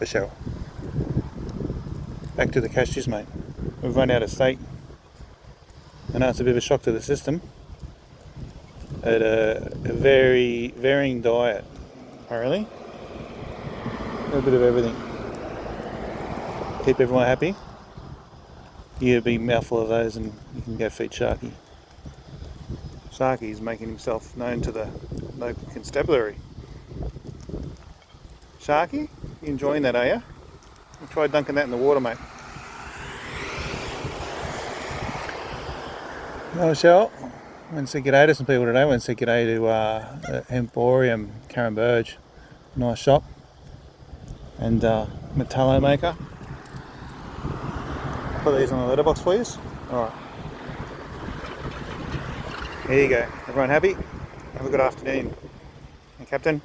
for Cheryl. Back to the cashews, mate. We've run out of steak. I know it's a bit of a shock to the system. At a very varying diet, apparently. A little bit of everything. Keep everyone happy. You get a big mouthful of those and you can go feed Sharky. Sharky's making himself known to the local constabulary. Sharky, you enjoying that, are you? Try dunking that in the water, mate. Oh, Cheryl, I went to say g'day to some people today. I went to say g'day to Emporium, Karen Burge. Nice shop. And Metallo Maker. Put these on the letterbox for you. Alright. Here you go. Everyone happy? Have a good afternoon. Hey, Captain.